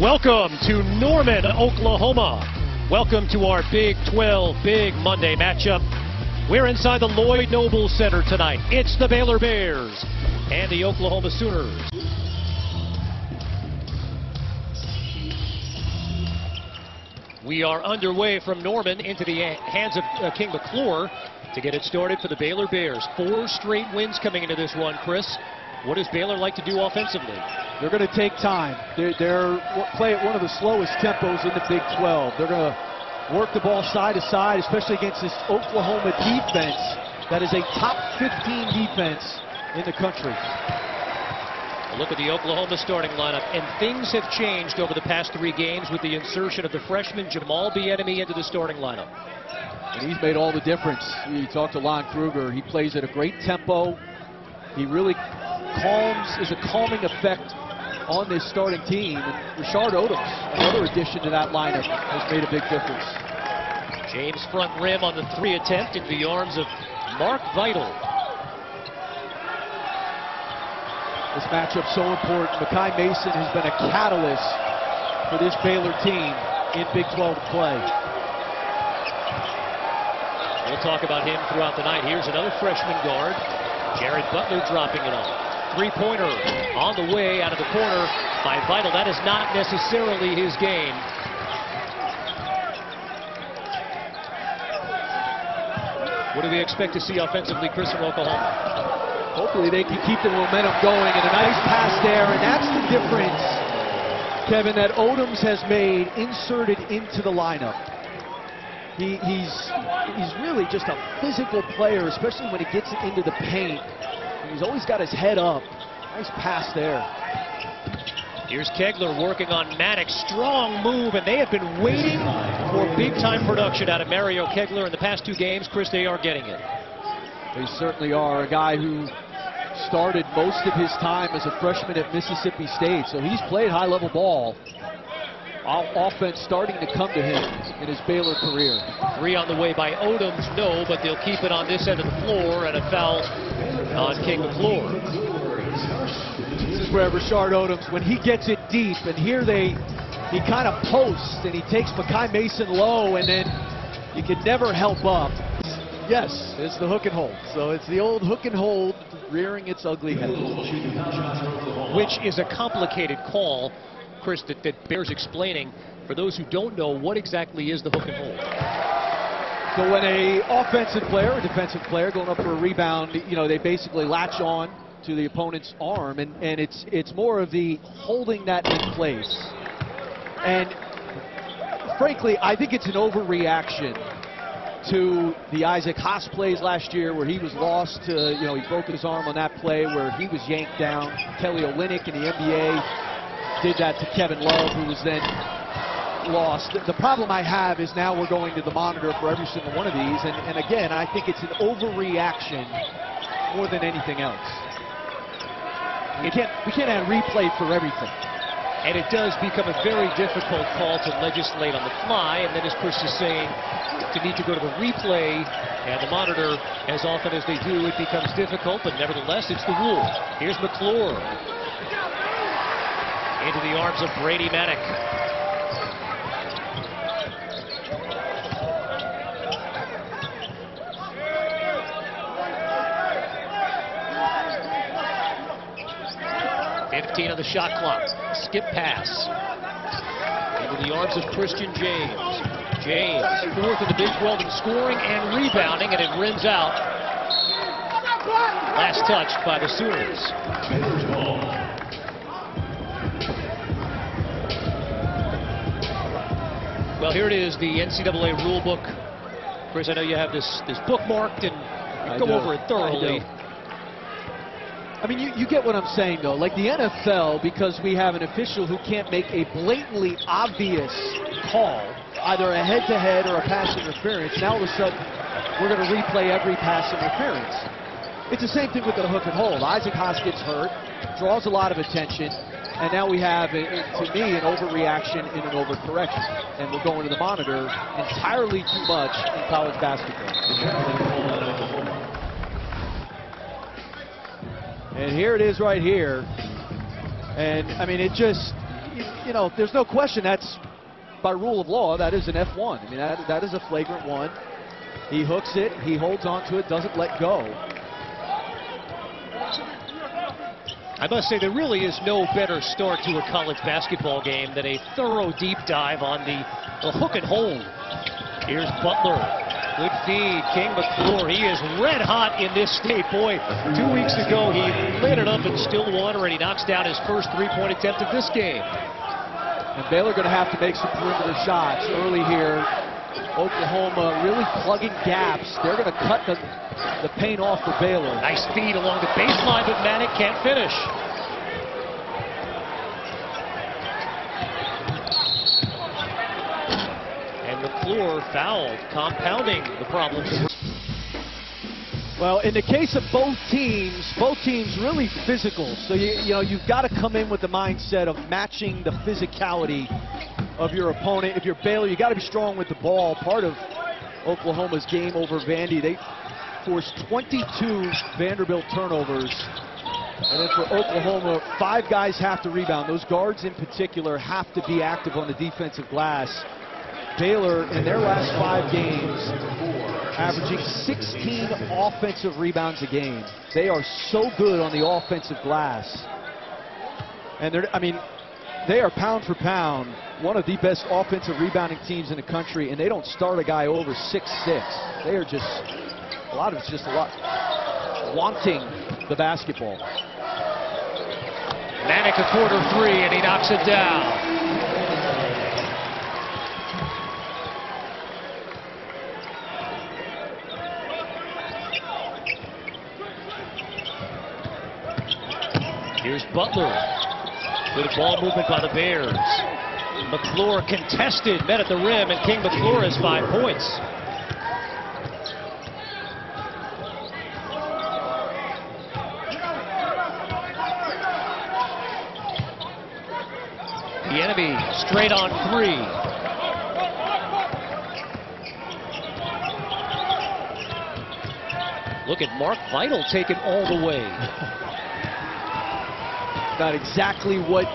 Welcome to Norman, Oklahoma. Welcome to our Big 12 Big Monday matchup. We're inside the Lloyd Noble Center tonight. It's the Baylor Bears and the Oklahoma Sooners. We are underway from Norman into the hands of King McClure to get it started for the Baylor Bears. 4 straight wins coming into this one, Chris. What does Baylor like to do offensively? They're going to take time. They're play at one of the slowest tempos in the Big 12. They're going to work the ball side to side, especially against this Oklahoma defense that is a top 15 defense in the country. A look at the Oklahoma starting lineup, and things have changed over the past 3 games with the insertion of the freshman Jamal Bieniemy into the starting lineup. And he's made all the difference. You talked to Lon Kruger. He plays at a great tempo. He really is a calming effect on this starting team. And Rashard Odoms, another addition to that lineup, has made a big difference. James front rim on the 3 attempt into the arms of Mark Vital. This matchup so important. Makai Mason has been a catalyst for this Baylor team in Big 12 play. We'll talk about him throughout the night. Here's another freshman guard, Jared Butler, dropping it on. 3-pointer on the way out of the corner by Vital. That is not necessarily his game. What do we expect to see offensively, Chris, from Oklahoma? Hopefully they can keep the momentum going, and a nice pass there, and that's the difference, Kevin, that Odoms has made inserted into the lineup. He's really just a physical player, especially when he gets into the paint. He's always got his head up. Nice pass there. Here's Kegler working on Maddox. Strong move, and they have been waiting for big-time production out of Mario Kegler in the past 2 games. Chris, they are getting it. They certainly are. A guy who started most of his time as a freshman at Mississippi State, so he's played high-level ball. Offense starting to come to him in his Baylor career. 3 on the way by Odoms, no, but they'll keep it on this end of the floor, and a foul on King McClure. This is where Rashard Odoms, when he gets it deep, and here he kind of posts, and he takes Makai Mason low, and then you can never help up. Yes, it's the hook and hold. So it's the old hook and hold rearing its ugly head. Which is a complicated call, Chris, that bears explaining for those who don't know what exactly is the hook and hold. So when a offensive player or defensive player going up for a rebound, you know, they basically latch on to the opponent's arm, and it's more of the holding that in place. And frankly, I think it's an overreaction to the Isaac Haas plays last year where he was lost to, you know, he broke his arm on that play where he was yanked down. Kelly Olynyk in the NBA did that to Kevin Love, who was then lost. The problem I have is now we're going to the monitor for every single one of these, and again, I think it's an overreaction more than anything else. We can't have replay for everything. And it does become a very difficult call to legislate on the fly, and then as Chris is saying, to need to go to the replay and the monitor as often as they do, it becomes difficult, but nevertheless, it's the rule. Here's McClure. Into the arms of Brady Maddox. On the shot clock. Skip pass. Into the arms of Christian James. James, 4th in the Big 12 in scoring and rebounding, and it rims out. Last touched by the Sooners. Well, here it is, the NCAA rule book. Chris, I know you have this bookmarked, and you go over it thoroughly. I mean, you get what I'm saying, though. Like the NFL, because we have an official who can't make a blatantly obvious call, either a head-to-head or a pass interference, now all of a sudden we're going to replay every pass interference. It's the same thing with the hook and hold. Isaac Haas gets hurt, draws a lot of attention, and now we have, to me, an overreaction and an overcorrection. And we're going to the monitor entirely too much in college basketball. And here it is right here. And I mean, it just, you know, there's no question that's, by rule of law, that is an F1. I mean, that is a flagrant one. He hooks it, he holds onto it, doesn't let go. I must say, there really is no better start to a college basketball game than a thorough deep dive on the hook and hold. Here's Butler. Good feed. King McClure. He is red hot in this state. Boy, 2 weeks ago, he lit it up in Stillwater, and he knocks down his first three-point attempt of this game. And Baylor going to have to make some perimeter shots early here. Oklahoma really plugging gaps. They're going to cut the paint off for Baylor. Nice feed along the baseline, but Manick can't finish. And McClure fouled, compounding the problems. Well, in the case of both teams really physical. So you know, you've got to come in with the mindset of matching the physicality of your opponent. If you're Baylor, you got to be strong with the ball. Part of Oklahoma's game over Vandy, they forced 22 Vanderbilt turnovers. And then for Oklahoma, 5 guys have to rebound. Those guards in particular have to be active on the defensive glass. Baylor, in their last 5 games, averaging 16 offensive rebounds a game. They are so good on the offensive glass. And they are pound for pound one of the best offensive rebounding teams in the country, and they don't start a guy over 6'6". They are just, a lot of it's just wanting the basketball. Manick a corner three, and he knocks it down. Here's Butler. Good ball movement by the Bears. McClure contested, met at the rim, and King McClure has 5 points. The enemy straight on 3. Look at Mark Vital taking all the way. Not exactly what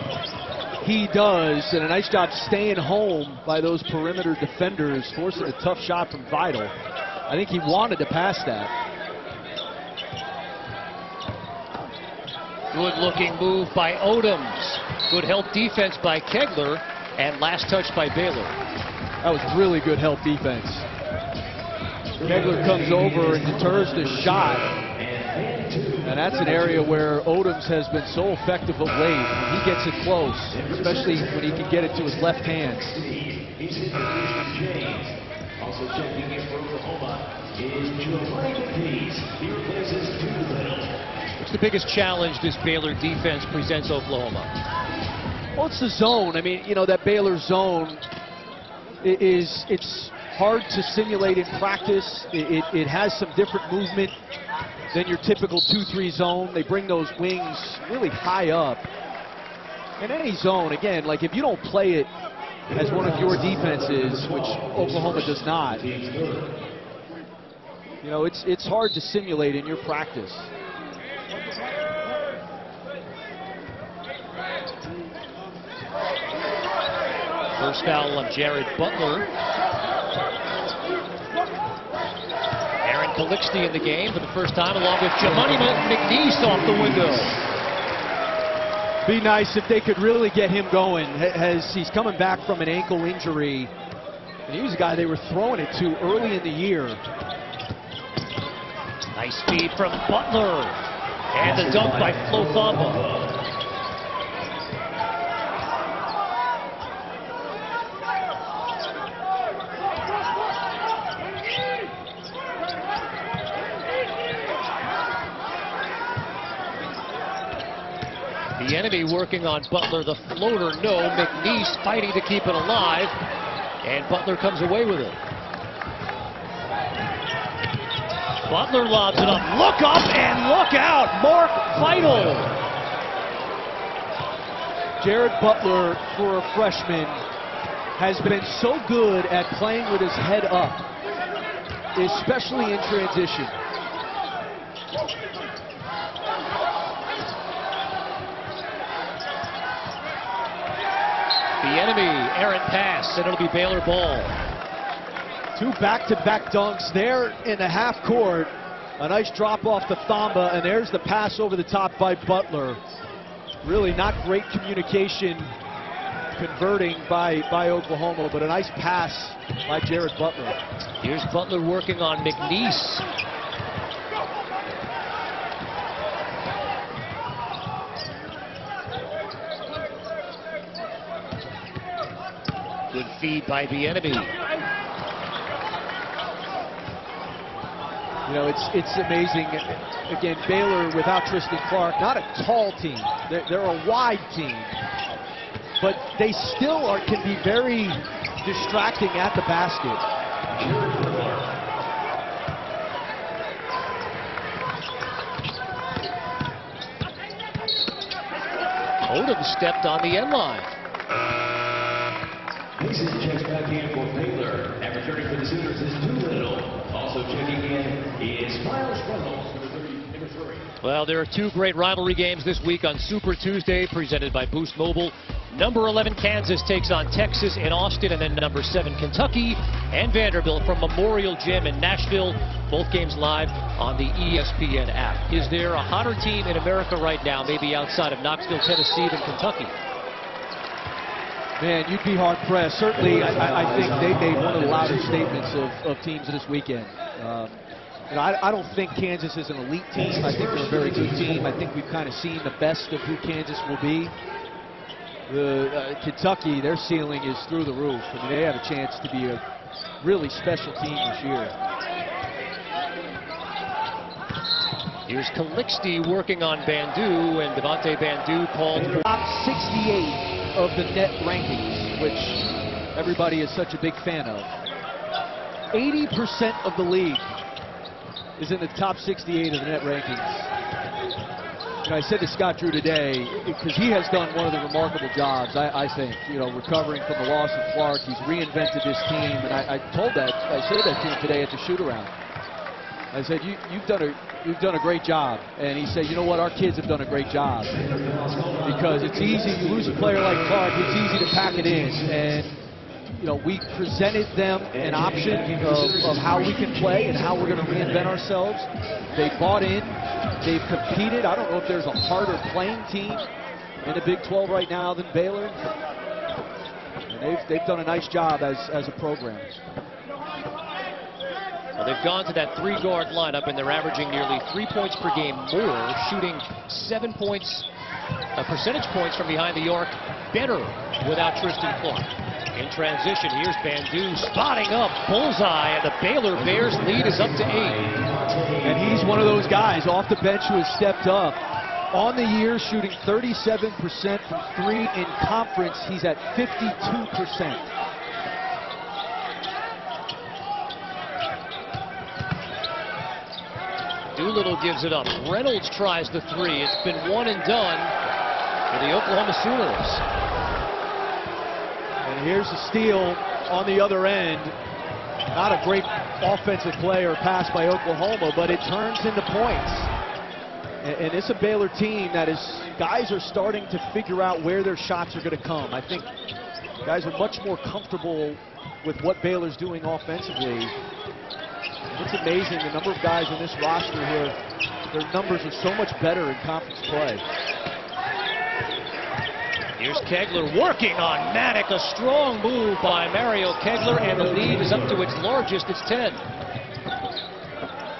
he does, and a nice job staying home by those perimeter defenders, forcing a tough shot from Vital. I think he wanted to pass that. Good looking move by Odoms. Good help defense by Kegler, and last touch by Baylor. That was really good help defense. Kegler comes over and deters the shot. And that's an area where Odoms has been so effective of late. He gets it close, especially when he can get it to his left hand. Also checking in for Oklahoma is What's the biggest challenge this Baylor defense presents Oklahoma? Well, it's the zone. I mean, you know, that Baylor zone it's hard to simulate in practice. It has some different movement than your typical 2-3 zone. They bring those wings really high up. In any zone, again, like if you don't play it as one of your defenses, which Oklahoma does not, you know, it's hard to simulate in your practice. First foul on Jared Butler. Aaron Calixte in the game for the first time, along with Jamani McNeese off the window. Be nice if they could really get him going, as he's coming back from an ankle injury. And he was a guy they were throwing it to early in the year. Nice feed from Butler. And the dunk by Flo Thamba. The enemy working on Butler, the floater, no. McNeese fighting to keep it alive, and Butler comes away with it. Butler lobs it up. Look up and look out, Mark Vital. Jared Butler, for a freshman, has been so good at playing with his head up, especially in transition. enemy. Errant pass, and it'll be Baylor ball. 2 back-to-back dunks there in the half court. A nice drop off to Thamba, and there's the pass over the top by Butler. Really not great communication converting by Oklahoma, but a nice pass by Jared Butler. Here's Butler working on McNeese. Good feed by the enemy. You know, it's amazing. Again, Baylor without Tristan Clark, not a tall team. They're a wide team. But they still can be very distracting at the basket. Odom stepped on the end line. This is checks back in for Baylor. And returning for the Sooners is Doolittle. Also checking in is Miles Reynolds, number 3. Well, there are 2 great rivalry games this week on Super Tuesday, presented by Boost Mobile. Number 11 Kansas takes on Texas in Austin, and then number 7 Kentucky and Vanderbilt from Memorial Gym in Nashville. Both games live on the ESPN app. Is there a hotter team in America right now, maybe outside of Knoxville, Tennessee, than Kentucky? Man, you'd be hard-pressed. Certainly, I think they made one of the louder statements of teams this weekend. You know, I don't think Kansas is an elite team. I think they're a very good team. I think we've kind of seen the best of who Kansas will be. Kentucky, their ceiling is through the roof. I mean, they have a chance to be a really special team this year. Here's Calixte working on Bandu, and Devontae Bandu called Top 68 of the net rankings, which everybody is such a big fan of. 80% of the league is in the top 68 of the net rankings. And I said to Scott Drew today, because he has done one of the remarkable jobs, I think, you know, recovering from the loss of Clark. He's reinvented this team, and I said that to him today at the shoot-around. I said, you've done a great job. And he said, you know what, our kids have done a great job. Because it's easy, you lose a player like Clark, it's easy to pack it in. And, you know, we presented them an option of how we can play and how we're going to reinvent ourselves. They bought in. They've competed. I don't know if there's a harder playing team in the Big 12 right now than Baylor. And they've done a nice job as a program. Well, they've gone to that 3-guard lineup, and they're averaging nearly 3 points per game more, shooting 7 percentage points from behind the arc better without Tristan Clark. In transition, here's Bandu spotting up, bullseye, and the Baylor Bears lead is up to 8. And he's one of those guys off the bench who has stepped up. On the year, shooting 37% from 3 in conference. He's at 52%. Doolittle gives it up. Reynolds tries the 3. It's been one and done for the Oklahoma Sooners. And here's a steal on the other end. Not a great offensive play or pass by Oklahoma, but it turns into points. And it's a Baylor team that guys are starting to figure out where their shots are going to come. I think guys are much more comfortable with what Baylor's doing offensively. It's amazing the number of guys on this roster here. Their numbers are so much better in conference play. Here's Kegler working on Maddock. A strong move by Mario Kegler, and the lead is up to its largest. It's 10.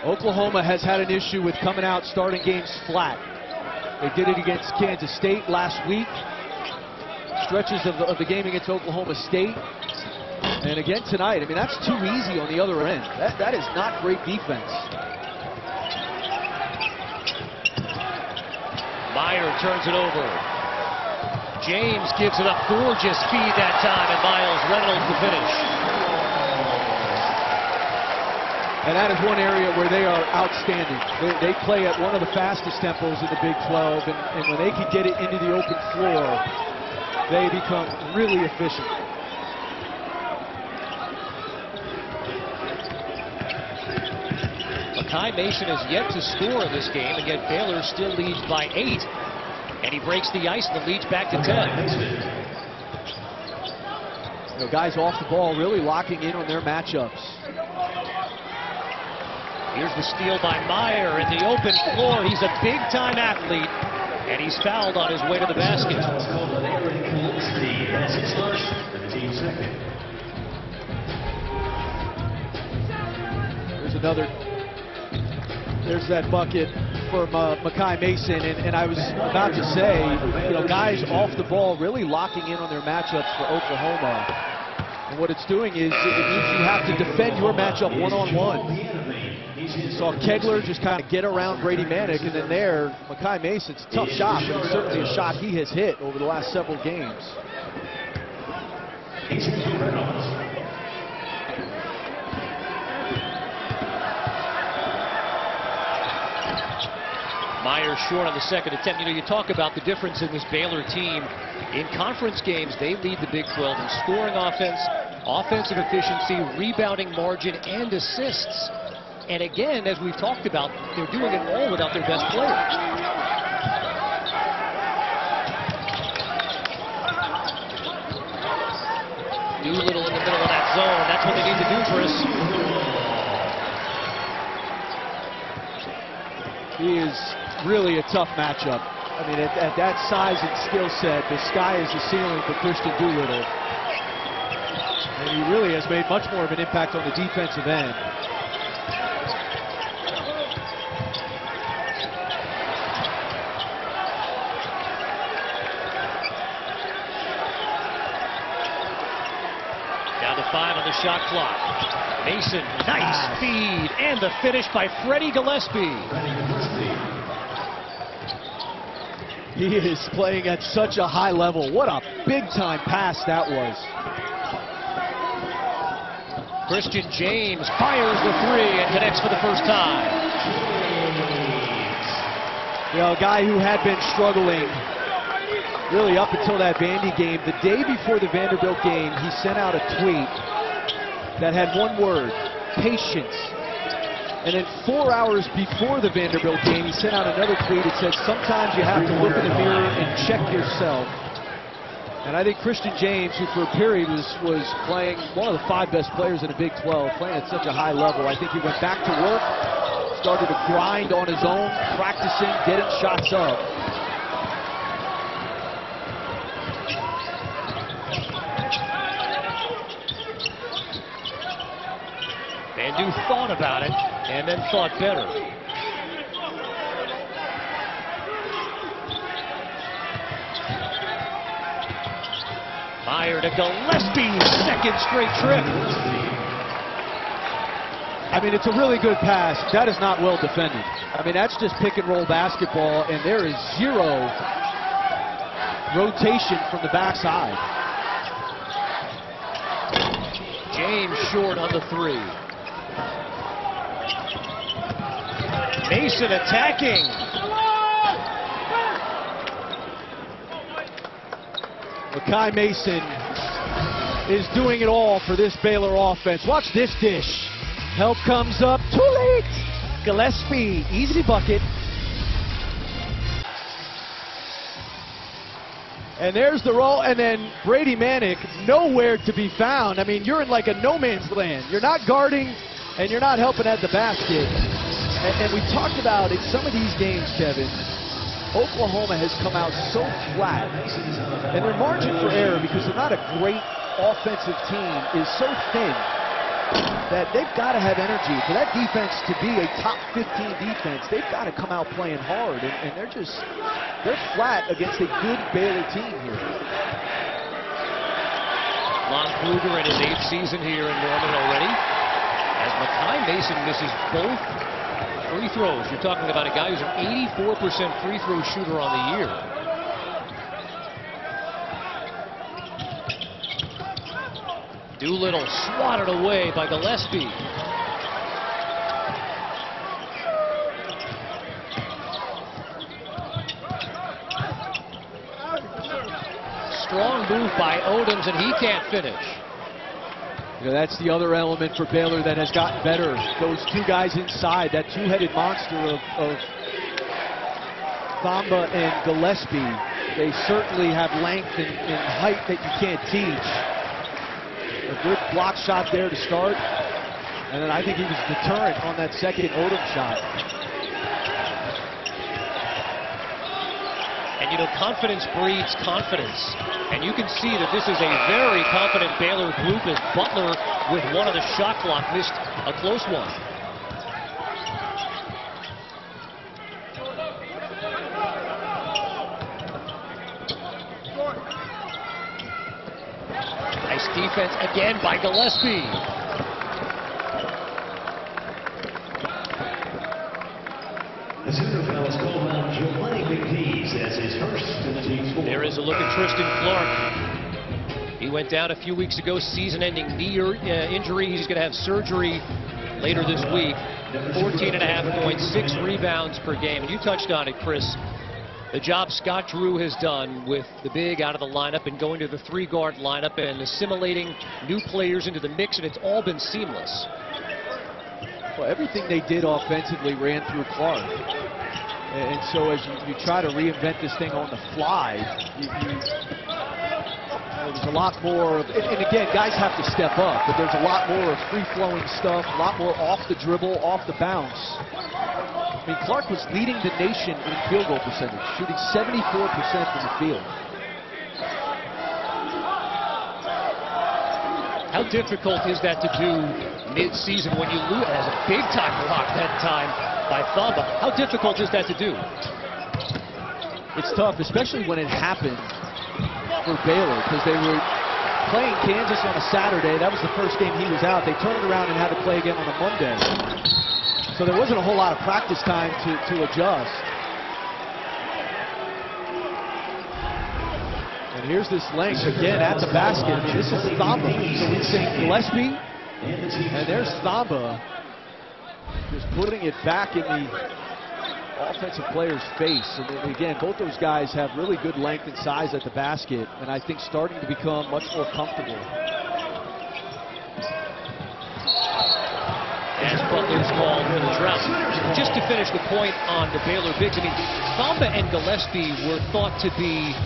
Oklahoma has had an issue with coming out starting games flat. They did it against Kansas State last week. Stretches of the game against Oklahoma State. And again tonight, I mean, that's too easy on the other end. That is not great defense. Meyer turns it over. James gives it up. Gorgeous feed that time, and Miles Reynolds the finish. And that is one area where they are outstanding. They play at one of the fastest tempos in the Big 12, and when they can get it into the open floor, they become really efficient. Kai Mason has yet to score in this game, and yet Baylor still leads by 8. And he breaks the ice, and the lead's back to 10. You know, guys off the ball really locking in on their matchups. Here's the steal by Meyer in the open floor. He's a big-time athlete, and he's fouled on his way to the basket. There's that bucket from Makai Mason, and I was about to say, you know, guys off the ball really locking in on their matchups for Oklahoma. And what it's doing is it means you have to defend your matchup one-on-one. You saw Kegler just kind of get around Brady Manick, and then there, Makai Mason's a tough shot, but it's certainly a shot he has hit over the last several games. Meyer short on the second attempt. You know, you talk about the difference in this Baylor team. In conference games, they lead the Big 12 in scoring offense, offensive efficiency, rebounding margin, and assists. And again, as we've talked about, they're doing it all without their best player. Doolittle in the middle of that zone. That's what they need to do, Chris. He is really a tough matchup. I mean, at that size and skill set, the sky is the ceiling for Christian Doolittle. And he really has made much more of an impact on the defensive end. Down to 5 on the shot clock. Mason, nice feed, and the finish by Freddie Gillespie. He is playing at such a high level. What a big-time pass that was. Christian James fires the three and connects for the first time. You know, a guy who had been struggling really up until that Vandy game. The day before the Vanderbilt game, he sent out a tweet that had one word: patience. And then 4 hours before the Vanderbilt game, he sent out another tweet that said, sometimes you have to look in the mirror and check yourself. And I think Christian James, who for a period was playing one of the 5 best players in the Big 12, playing at such a high level, I think he went back to work, started to grind on his own, practicing, getting shots up. Bandu thought about it and then thought better. Meyer to Gillespie, second straight trip. I mean, it's a really good pass. That is not well defended. I mean, that's just pick and roll basketball, and there is zero rotation from the backside. James short on the three. Mason attacking. Makai Mason is doing it all for this Baylor offense. Watch this dish. Help comes up. Too late. Gillespie, easy bucket. And there's the roll, and then Brady Manick nowhere to be found. I mean, you're in like a no man's land. You're not guarding, and you're not helping at the basket. And we talked about in some of these games, Kevin, Oklahoma has come out so flat, and their margin for error, because they're not a great offensive team, is so thin that they've got to have energy. For that defense to be a top 15 defense, they've got to come out playing hard, and they're flat against a good Baylor team here. Lon Kruger in his 8th season here in Norman already, as Makai Mason misses both free throws. You're talking about a guy who's an 84% free throw shooter on the year. Doolittle swatted away by Gillespie. Strong move by Odoms, and he can't finish. You know, that's the other element for Baylor that has gotten better. Those two guys inside, that two-headed monster of Thamba and Gillespie. They certainly have length and height that you can't teach. A good block shot there to start. And then I think he was deterrent on that second Odom shot. And you know, confidence breeds confidence. And you can see that this is a very confident Baylor group as Butler, with one on the shot clock, missed a close one. Nice defense again by Gillespie. The Sooner foul is called on Giovanni McPease as his first in the team's score. There is a look at Tristan Clark. He went down a few weeks ago, season-ending knee injury. He's going to have surgery later this week. 14.5 points, 6 rebounds per game. And you touched on it, Chris. The job Scott Drew has done with the big out of the lineup and going to the 3-guard lineup and assimilating new players into the mix, and it's all been seamless. Well, everything they did offensively ran through Clark. And so as you try to reinvent this thing on the fly, there's a lot more of, and again, guys have to step up, but there's a lot more of free-flowing stuff, a lot more off the dribble, off the bounce. I mean, Clark was leading the nation in field goal percentage, shooting 74% from the field. How difficult is that to do mid-season when you lose? As a big-time block that time by Thamba. How difficult is that to do? It's tough, especially when it happened for Baylor, because they were playing Kansas on a Saturday. That was the first game he was out. They turned around and had to play again on a Monday. So there wasn't a whole lot of practice time to adjust. And here's this length again at the basket. I mean, this is Thamba. So we're seeing Gillespie, and there's Thamba just putting it back in the offensive player's face. And then again, both those guys have really good length and size at the basket, and I think starting to become much more comfortable. As Butler's called for the drought. Just to finish the point on the Baylor bigs, I mean, Thamba and Gillespie were thought to be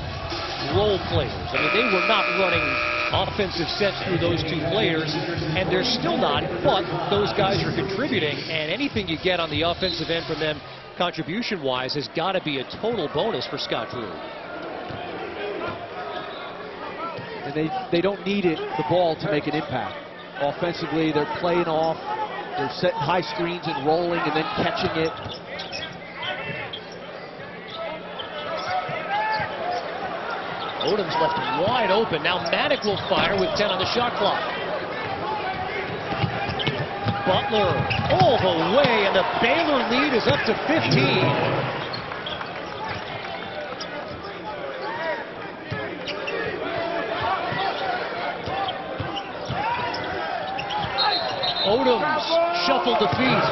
role players. I mean, they were not running offensive sets through those two players, and they're still not, but those guys are contributing, and anything you get on the offensive end from them contribution-wise has got to be a total bonus for Scott Drew. And they don't need the ball to make an impact. Offensively, they're playing off, they're setting high screens and rolling and then catching it. Odom's left wide open. Now Maddock will fire with 10 on the shot clock. Butler all the way, and the Baylor lead is up to 15. Odom's shuffled the feet.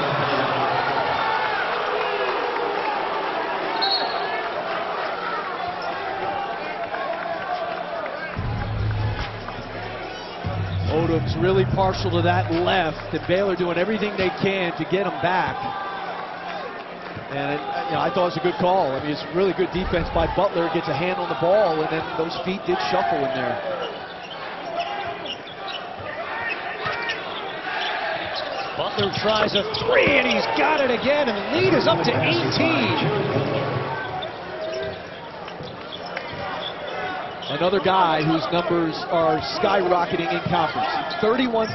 Odom's really partial to that left, and Baylor doing everything they can to get him back. And I thought it was a good call. I mean, it's really good defense by Butler. Gets a hand on the ball, and then those feet did shuffle in there. Butler tries a three, and he's got it again, and the lead is up to 18. Another guy whose numbers are skyrocketing in conference. 31%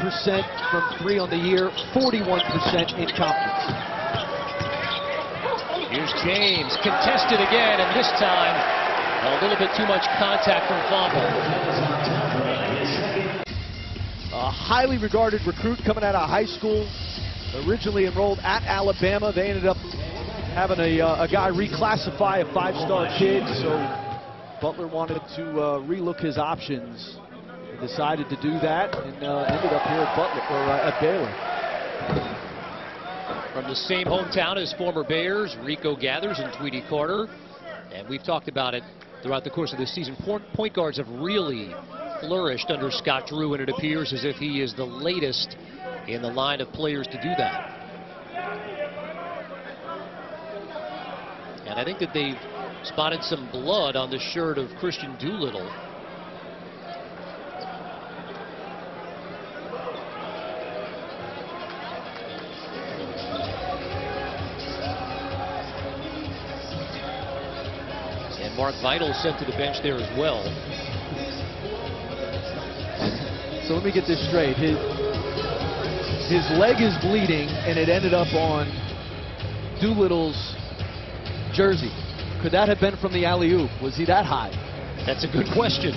from 3 on the year, 41% in conference. Here's James, contested again, and this time a little bit too much contact from Thamba. A highly regarded recruit coming out of high school, originally enrolled at Alabama. They ended up having a guy reclassify a 5-star kid, so Butler wanted to relook his options, decided to do that, and ended up here at Butler, or at Baylor. From the same hometown as former Bears, Rico Gathers and Tweety Carter, and we've talked about it throughout the course of this season. Point guards have really flourished under Scott Drew, and it appears as if he is the latest in the line of players to do that. And I think that they've spotted some blood on the shirt of Christian Doolittle. and Mark Vital sent to the bench there as well. So let me get this straight. His leg is bleeding, and it ended up on Doolittle's jersey. Could that have been from the alley-oop? Was he that high? That's a good question.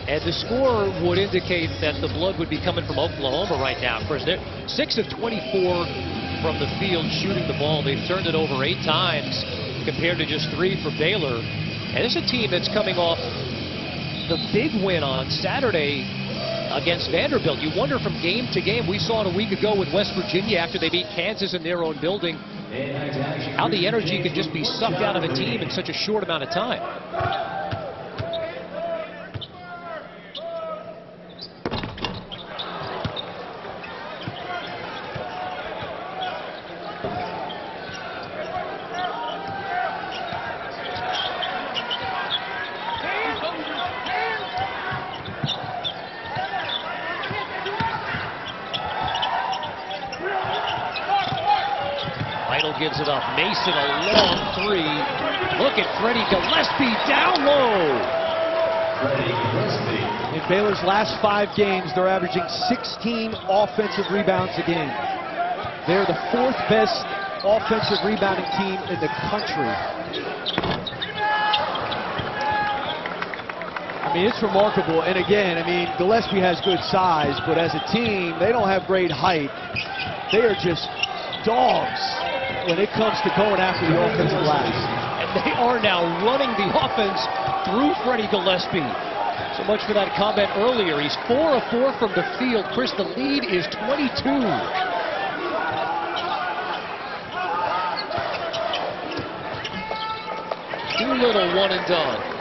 And the score would indicate that the blood would be coming from Oklahoma right now. Of course, they're 6 of 24 from the field shooting the ball. They've turned it over 8 times compared to just 3 for Baylor. And this is a team that's coming off the big win on Saturday against Vanderbilt. You wonder from game to game. We saw it a week ago with West Virginia after they beat Kansas in their own building, how the energy can just be sucked out of a team in such a short amount of time. Gives it up. Mason, a long 3. Look at Freddie Gillespie down low. In Baylor's last 5 games, they're averaging 16 offensive rebounds a game. They're the 4th best offensive rebounding team in the country. I mean, it's remarkable. And again, I mean, Gillespie has good size, but as a team, they don't have great height. They are just dogs when it comes to going after the offensive glass. And they are now running the offense through Freddie Gillespie. So much for that comment earlier. He's 4 of 4 from the field. Chris, the lead is 22. Doolittle, 1 and done.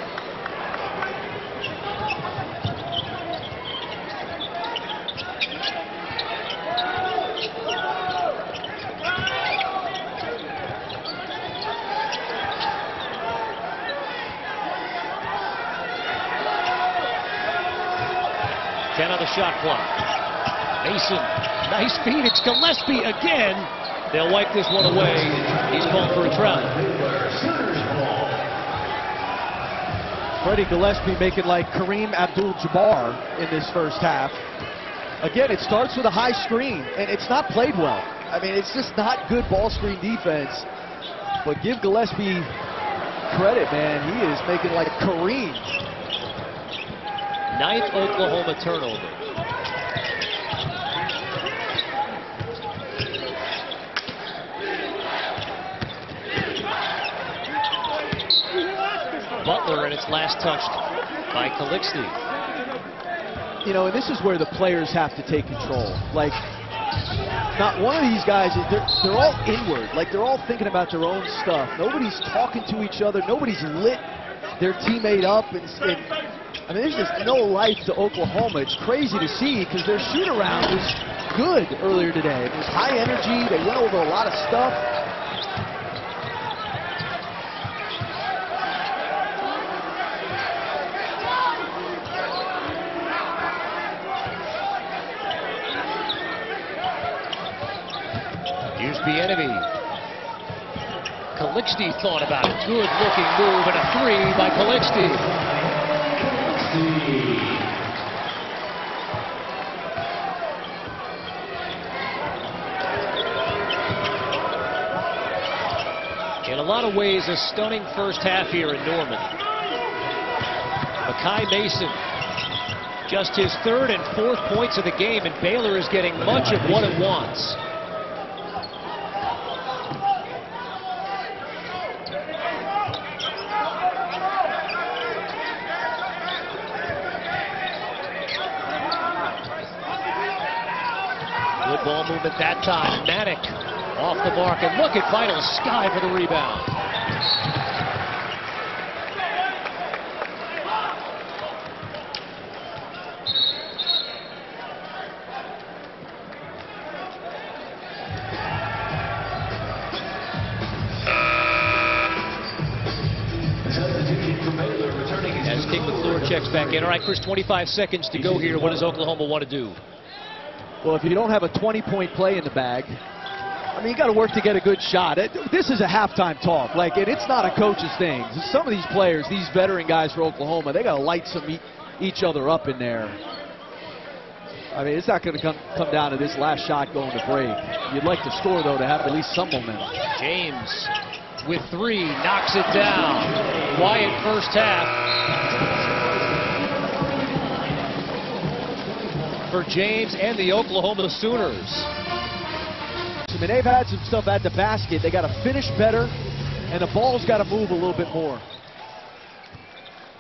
On the shot clock. Mason, nice feed. It's Gillespie again. They'll wipe this one away. He's called for a travel. Freddie Gillespie making like Kareem Abdul-Jabbar in this first half. Again, it starts with a high screen, and it's not played well. I mean, it's just not good ball screen defense. But give Gillespie credit, man. He is making like Kareem. 9th Oklahoma turnover. Butler, and it's last touched by Calixte. You know, and this is where the players have to take control. Like, not one of these guys, they're all inward. Like, they're all thinking about their own stuff. Nobody's talking to each other. Nobody's lit their teammate up. I mean, there's just no life to Oklahoma. It's crazy to see because their shoot-around was good earlier today. It was high energy. They went over a lot of stuff. Here's Bieniemy. Calixte thought about it. Good-looking move and a 3 by Calixte. In a lot of ways, a stunning first half here in Norman. Makai Mason, just his 3rd and 4th points of the game, and Baylor is getting much of what it wants. Good ball movement that time. Manic off the mark, and look at Vital Sky for the rebound. As King McClure checks back in. All right, Chris, 25 seconds to go here. What does Oklahoma want to do? Well, if you don't have a 20-point play in the bag, I mean, you got to work to get a good shot. This is a halftime talk. Like, it's not a coach's thing. Some of these players, these veteran guys for Oklahoma, they got to light each other up in there. I mean, it's not going to come down to this last shot going to break. You'd like to score, though, to have at least some momentum. James with 3, knocks it down. Quiet first half for James and the Oklahoma Sooners. I mean, they've had some stuff at the basket. They got to finish better, and the ball's got to move a little bit more.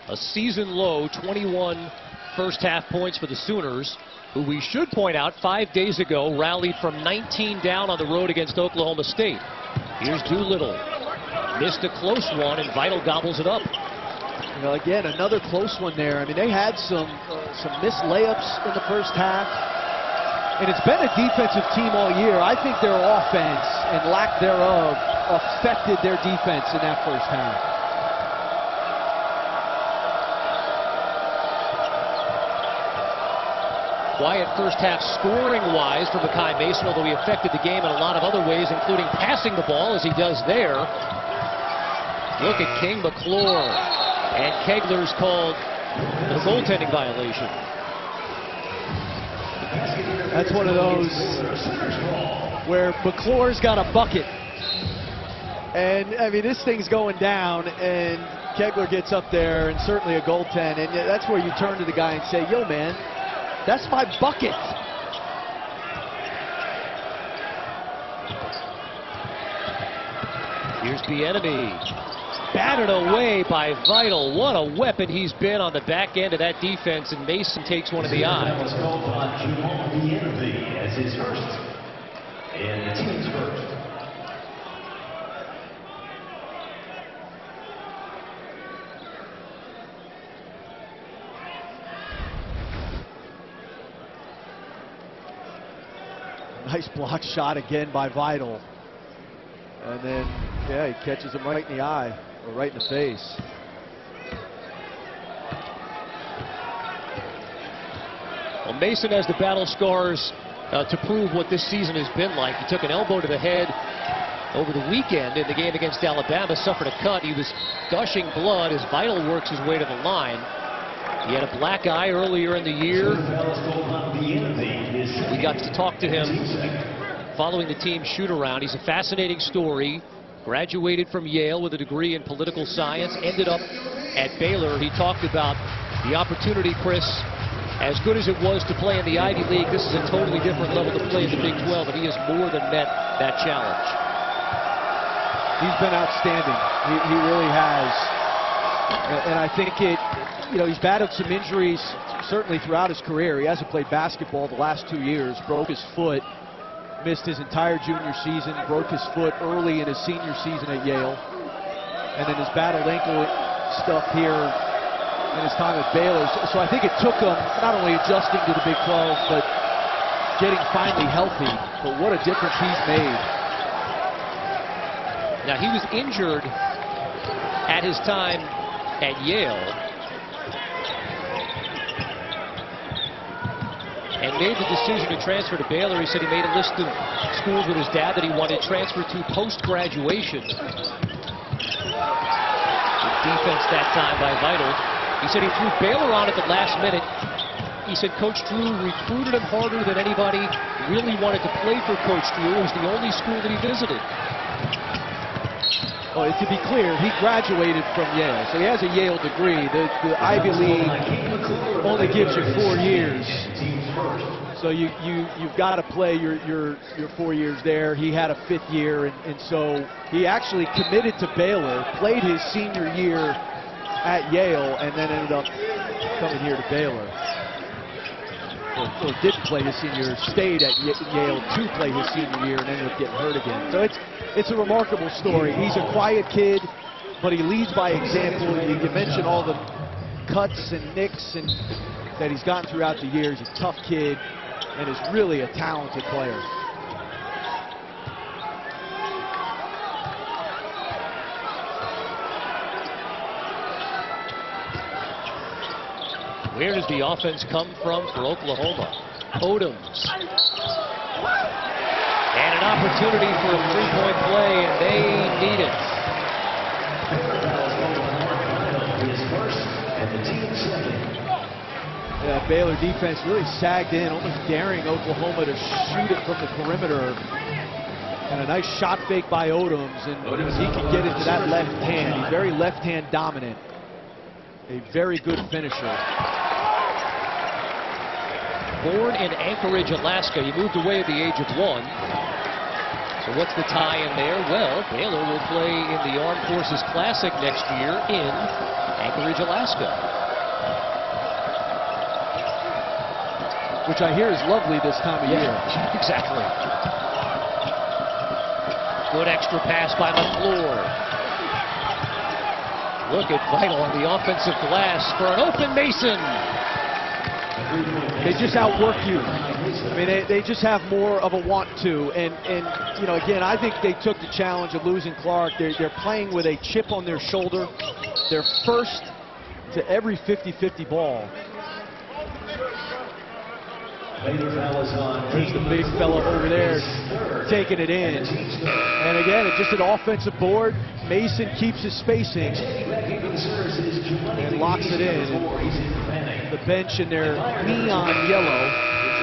A season low 21 first half points for the Sooners, who we should point out 5 days ago rallied from 19 down on the road against Oklahoma State. Here's Doolittle. Missed a close one, and Vital gobbles it up. You know, again, another close one there. I mean, they had some missed layups in the first half. And it's been a defensive team all year. I think their offense and lack thereof affected their defense in that first half. Quiet first half scoring-wise for Makai Mason, although he affected the game in a lot of other ways, including passing the ball as he does there. Look at King McClure. And Kegler's called a goaltending violation. That's one of those where McClure's got a bucket. And, I mean, this thing's going down, and Kegler gets up there, and certainly a goaltend. And that's where you turn to the guy and say, yo, man, that's my bucket. Here's Bieniemy. Batted away by Vital. What a weapon he's been on the back end of that defense, and Mason takes one of the eyes. As his first, and the team's first. Nice block shot again by Vital. And then, yeah, he catches him right in the eye, or right in the face. Well, Mason has the battle scars to prove what this season has been like. He took an elbow to the head over the weekend in the game against Alabama, suffered a cut. He was gushing blood as Vital works his way to the line. He had a black eye earlier in the year. We got to talk to him following the team's shoot-around. He's a fascinating story. Graduated from Yale with a degree in political science, ended up at Baylor. He talked about the opportunity, Chris, as good as it was to play in the Ivy League, this is a totally different level to play in the Big 12, and he has more than met that challenge. He's been outstanding. He really has. And I think he's battled some injuries certainly throughout his career. He hasn't played basketball the last 2 years, broke his foot, missed his entire junior season, broke his foot early in his senior season at Yale, and then has battled ankle stuff here in his time at Baylor. So I think it took him not only adjusting to the Big 12, but getting finally healthy. But what a difference he's made. Now, he was injured at his time at Yale and made the decision to transfer to Baylor. He said he made a list of schools with his dad that he wanted to transfer to post-graduation. Defense that time by Vital. He said he threw Baylor on at the last minute. He said Coach Drew recruited him harder than anybody. Really wanted to play for Coach Drew. It was the only school that he visited. Well, to be clear, he graduated from Yale, so he has a Yale degree. The Ivy League only gives you 4 years, so you've got to play your 4 years there. He had a 5th year, and so he actually committed to Baylor, played his senior year at Yale, and then ended up coming here to Baylor. Or didn't play his senior year, stayed at Yale to play his senior year, and ended up getting hurt again. So it's a remarkable story. He's a quiet kid, but he leads by example. You mentioned all the cuts and nicks that he's gotten throughout the years. He's a tough kid and is really a talented player. Where does the offense come from for Oklahoma? Odoms. And an opportunity for a three-point play, and they need it. His first and the team's second. Yeah, Baylor defense really sagged in, almost daring Oklahoma to shoot it from the perimeter. And a nice shot fake by Odoms, and he can get into that left hand. He's very left-hand dominant. A very good finisher. Born in Anchorage, Alaska, he moved away at the age of 1. So what's the tie in there? Well, Baylor will play in the Armed Forces Classic next year in Anchorage, Alaska. Which I hear is lovely this time of year. Exactly. Good extra pass by McClure. Look at Vital on the offensive glass for an open Mason. They just outwork you. I mean, they just have more of a want to. And you know, again, I think they took the challenge of losing Clark. They're playing with a chip on their shoulder. They're first to every 50-50 ball. There's the big fella over there taking it in. And again, it's just an offensive board. Mason keeps his spacing and locks it in. The bench in their neon yellow,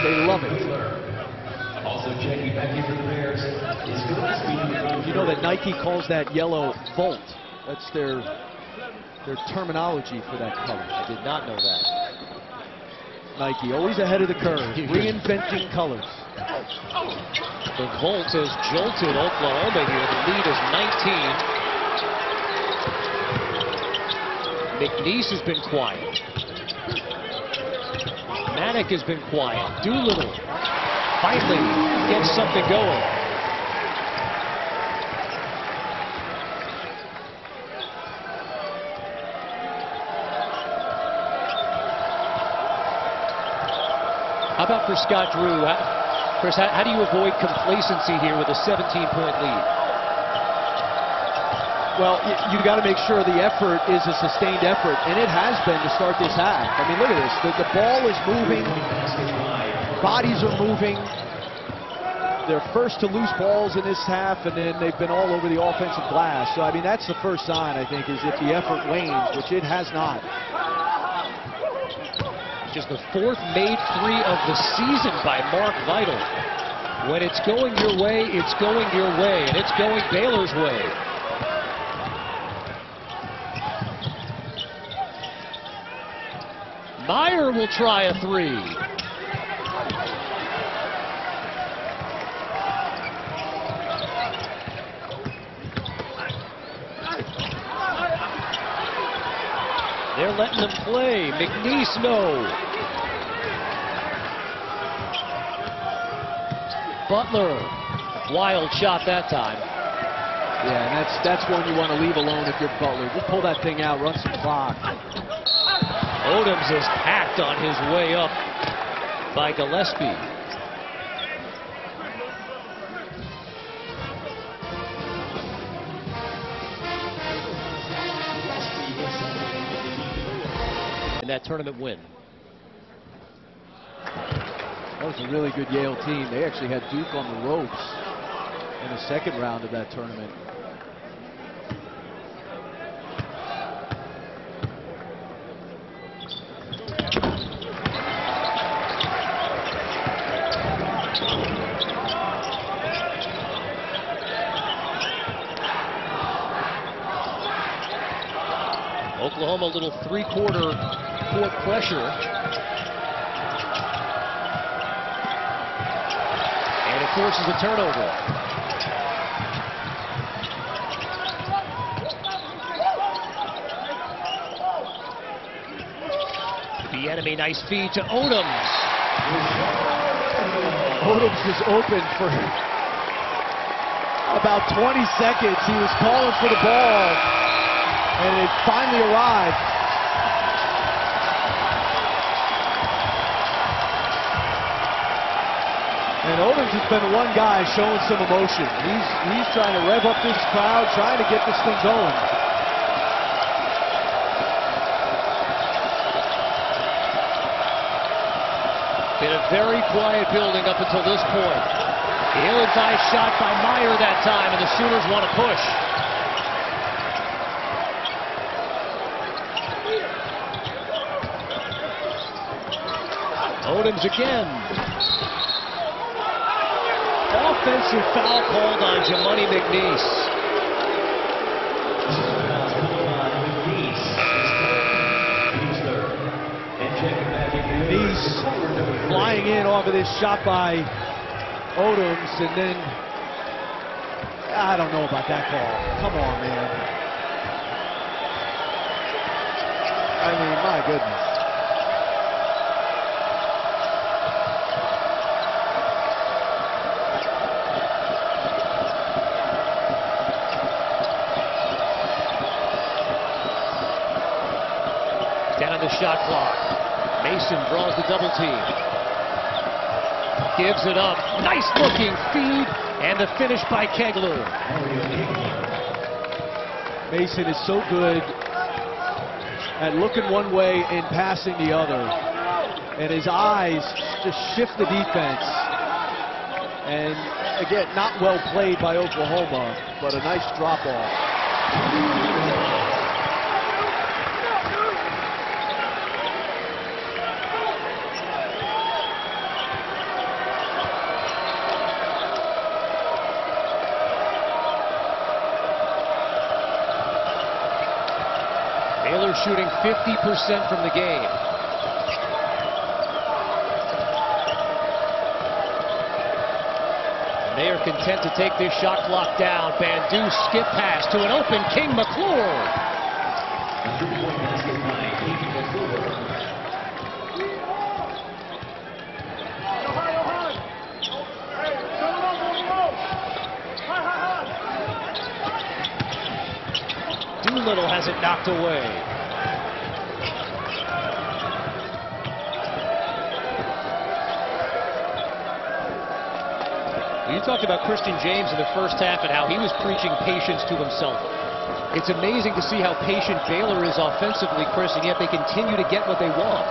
they love it. Also checking back in for the Bears is Gillespie. You know that Nike calls that yellow Volt. That's their terminology for that color. I did not know that. Nike, always ahead of the curve, reinventing colors. The Volt has jolted Oklahoma here. The lead is 19. McNeese has been quiet. Maddock has been quiet. Doolittle finally gets something going. How about for Scott Drew? Chris, how do you avoid complacency here with a 17-point lead? Well, you got to make sure the effort is a sustained effort, and it has been to start this half. I mean, look at this. The ball is moving. Bodies are moving. They're first to lose balls in this half, and then they've been all over the offensive glass. So, I mean, that's the first sign, I think, is if the effort wanes, which it has not. Just the 4th made three of the season by Mark Vital. When it's going your way, it's going your way, and it's going Baylor's way. Meyer will try a three. They're letting them play. McNeese, no. Butler, wild shot that time. Yeah, and that's one you want to leave alone if you're Butler. Just pull that thing out, run some clock. Odoms is hacked on his way up by Gillespie. In that tournament win. That was a really good Yale team. They actually had Duke on the ropes in the second round of that tournament. Oklahoma, a little three-quarter court pressure. And it forces a turnover. The enemy, nice feed to Odoms. Odoms was open for about 20 seconds. He was calling for the ball. And it finally arrived. And Odoms has been one guy showing some emotion. He's trying to rev up this crowd, trying to get this thing going. Been a very quiet building up until this point. Ill-advised shot by Meyer that time, and the Sooners want to push. Odoms again. Offensive foul called on Jamoni McNeese. McNeese flying in off of this shot by Odoms, and then I don't know about that call. Come on, man. I mean, my goodness. Down on the shot clock. Mason draws the double team. Gives it up. Nice looking feed. And the finish by Kegler. Mason is so good at looking one way and passing the other. And his eyes just shift the defense. And again, not well played by Oklahoma, but a nice drop off. Baylor shooting 50% from the game. And they are content to take this shot clock down. Bandu skip pass to an open King McClure. Doolittle has it knocked away. You talked about Christian James in the first half and how he was preaching patience to himself. It's amazing to see how patient Baylor is offensively, Chris, and yet they continue to get what they want.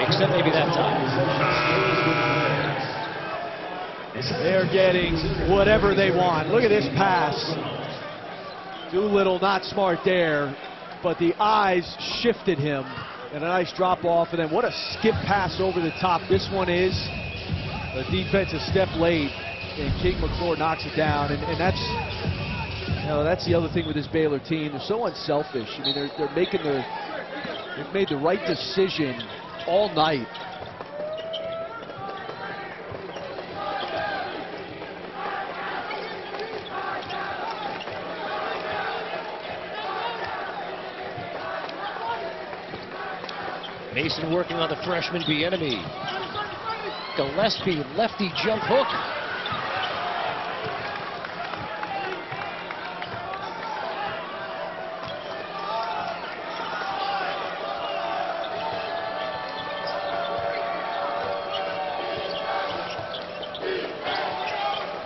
Except maybe that time. They're getting whatever they want. Look at this pass. Doolittle not smart there, but the eyes shifted him. And a nice drop off, and then what a skip pass over the top this one is. The defensive step late, and King McClure knocks it down. And that's, you know, that's the other thing with this Baylor team. They're so unselfish. I mean, they've made the right decision all night. Mason working on the freshman Bieniemy. Gillespie, lefty jump hook.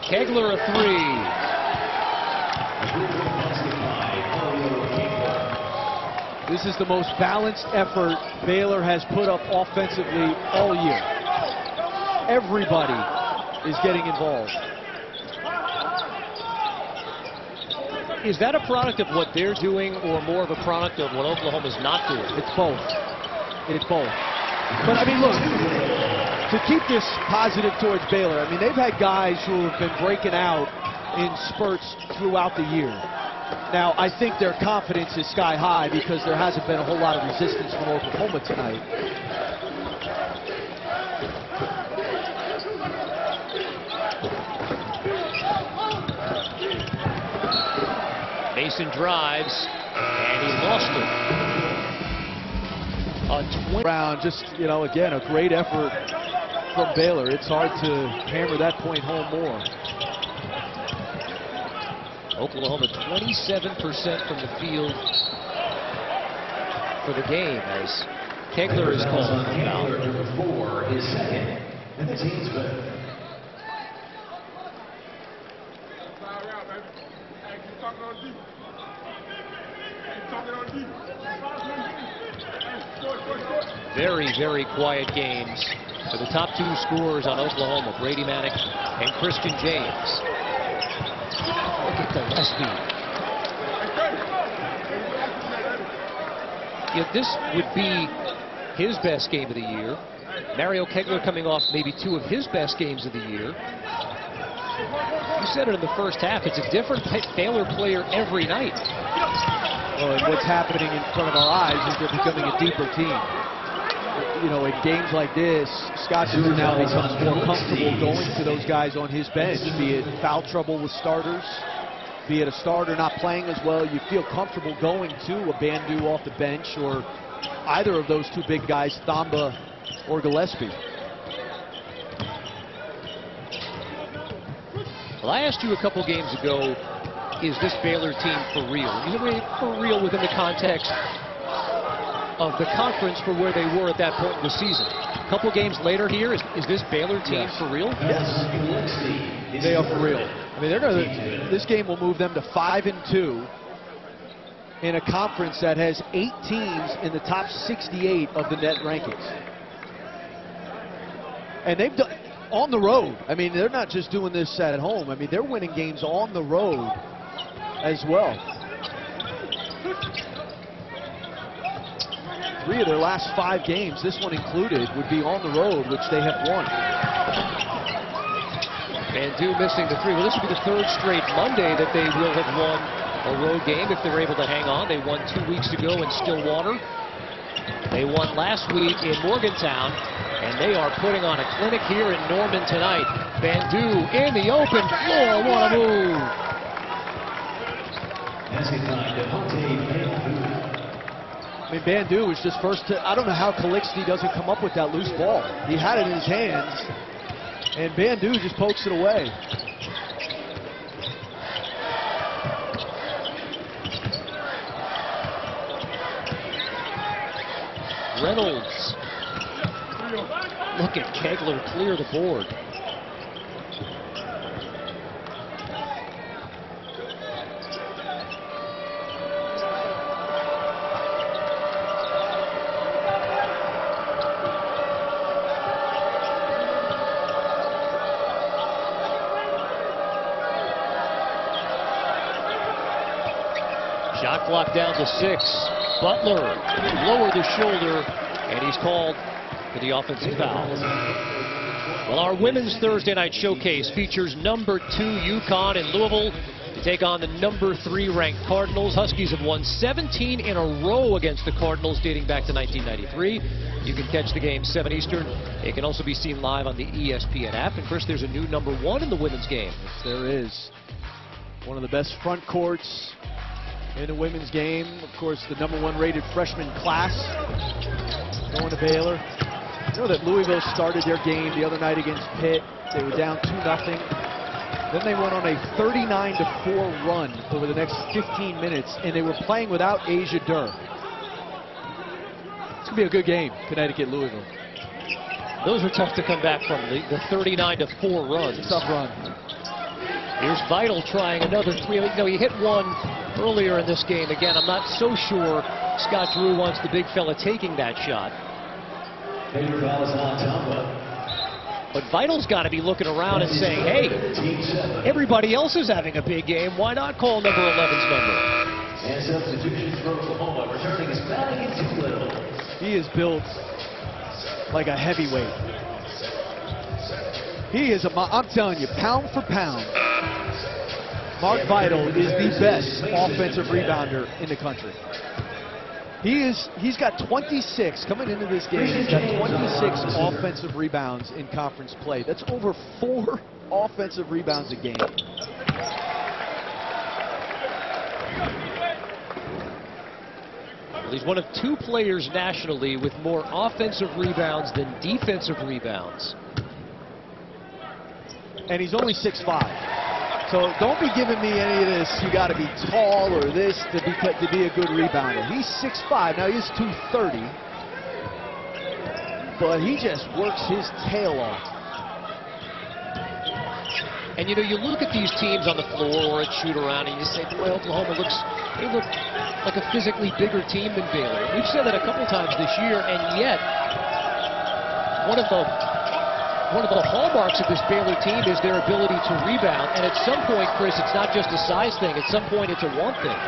Kegler a three. This is the most balanced effort Baylor has put up offensively all year. Everybody is getting involved. Is that a product of what they're doing or more of a product of what Oklahoma's not doing? It's both. It's both. But I mean, look, to keep this positive towards Baylor, I mean, they've had guys who have been breaking out in spurts throughout the year. Now, I think their confidence is sky high because there hasn't been a whole lot of resistance from Oklahoma tonight. Mason drives, and he lost it. A 20 round, just, you know, again, a great effort from Baylor. It's hard to hammer that point home more. Oklahoma 27% from the field for the game as Kegler is called on the foul. Number 4 is second, and the team's fifth. Very, very quiet games for the top two scorers on Oklahoma, Brady Manick and Christian James. Look at Gillespie. Yeah, this would be his best game of the year. Mario Kegler coming off maybe two of his best games of the year. You said it in the first half. It's a different Baylor player every night. Well, and what's happening in front of our eyes is they're becoming a deeper team. You know, in games like this, Scott Drew now becomes more comfortable going to those guys on his bench, be it foul trouble with starters, be it a starter not playing as well. You feel comfortable going to a Bandu off the bench or either of those two big guys, Thamba or Gillespie. Well, I asked you a couple games ago, is this Baylor team for real? You know, for real within the context of the conference for where they were at that point in the season. A couple games later here, is this Baylor team for real? Yes, they are for real. I mean, they're gonna. This game will move them to 5-2 in a conference that has 8 teams in the top 68 of the net rankings, and they've done on the road. I mean, they're not just doing this at home. I mean, they're winning games on the road as well. 3 of their last 5 games, this one included, would be on the road, which they have won. Bandu missing the 3. Well, this will be the 3rd straight Monday that they will have won a road game if they're able to hang on. They won 2 weeks ago in Stillwater. They won last week in Morgantown, and they are putting on a clinic here in Norman tonight. Bandu in the open floor. What a move! I mean, Bandu was just first to, I don't know how Calixte doesn't come up with that loose ball. He had it in his hands, and Bandu just pokes it away. Reynolds. Look at Kegler clear the board. Shot clock down to 6. Butler lower the shoulder, and he's called for the offensive foul. Well, our women's Thursday night showcase features number 2 UConn in Louisville to take on the number 3 ranked Cardinals. Huskies have won 17 in a row against the Cardinals dating back to 1993. You can catch the game 7 Eastern. It can also be seen live on the ESPN app. And Chris, there's a new number 1 in the women's game. Yes, there is. One of the best front courts in the women's game. Of course, the number 1 rated freshman class going to Baylor. You know that Louisville started their game the other night against Pitt. They were down 2-0. Then they went on a 39-4 run over the next 15 minutes, and they were playing without Asia Durr. It's going to be a good game, Connecticut-Louisville. Those are tough to come back from, the 39-4 runs. It's a tough run. Here's Vital trying another 3. No, he hit one earlier in this game. Again, I'm not so sure Scott Drew wants the big fella taking that shot. But Vital's got to be looking around and saying, hey, everybody else is having a big game. Why not call number 11's number? And substitutions for Oklahoma, returning is Manning Doolittle. He is built like a heavyweight. He is I'm telling you, pound for pound, Mark Vital is the best offensive rebounder in the country. He's got 26 coming into this game. He's got 26 offensive rebounds in conference play. That's over 4 offensive rebounds a game. Well, he's one of 2 players nationally with more offensive rebounds than defensive rebounds. And he's only 6'5". So don't be giving me any of this, you got to be tall or this to be a good rebounder. He's 6'5". Now he's 230. But he just works his tail off. And you know, you look at these teams on the floor or at shoot around and you say, boy, Oklahoma they look like a physically bigger team than Baylor. We've said that a couple times this year, and yet one of the hallmarks of this Baylor team is their ability to rebound. And at some point, Chris, it's not just a size thing. At some point, it's a want thing.